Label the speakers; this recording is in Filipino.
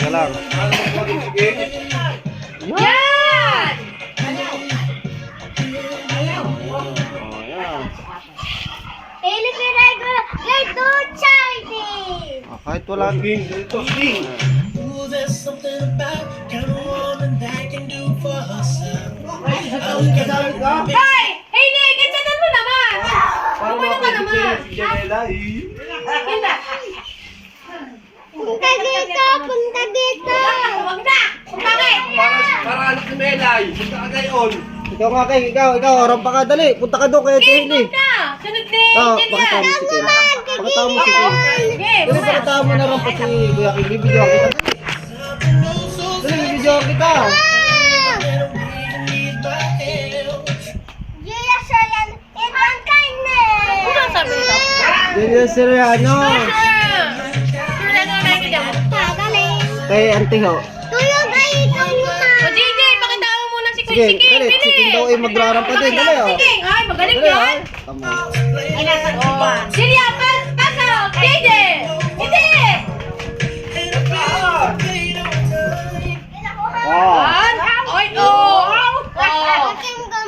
Speaker 1: Teka lang.
Speaker 2: Yan!
Speaker 1: Oh, yan. Oh, kahit wala.
Speaker 2: Hoy! Hey, Nick! Ganyan mo naman! Bumulong ka naman! Ganda!
Speaker 3: Punta dito!
Speaker 2: Huwag na! Bakit?
Speaker 4: Para anak ni Melay, punta ka gayon.
Speaker 1: Ikaw nga kay, ikaw, orang pa ka, dali. Punta ka doon kaya
Speaker 2: Okay,
Speaker 1: Jenny.
Speaker 2: huwag na! Sunod ni
Speaker 1: Oh,
Speaker 2: Jen
Speaker 1: pakita
Speaker 2: yan!
Speaker 1: mo si Ken. Pakita mo si Ken.
Speaker 2: Okay,
Speaker 1: Dali, pakita mo na rin pa si Kuya King. Bibidyo kita. Dali, bibidyo kita.
Speaker 2: Ano ang sabi nito?
Speaker 1: Jenny Seriano.
Speaker 2: Wala na lang dyan.
Speaker 1: Kay Auntie Ho.
Speaker 2: O, JJ, pakita mo muna si Kuya
Speaker 1: Sige,
Speaker 2: Sige.
Speaker 1: dali. Si King daw ay magrarampa din. Dali, oh.
Speaker 2: Sige, ay, magaling
Speaker 1: Dali,
Speaker 2: yan.
Speaker 1: oh. Tama.
Speaker 2: Oh, Jenny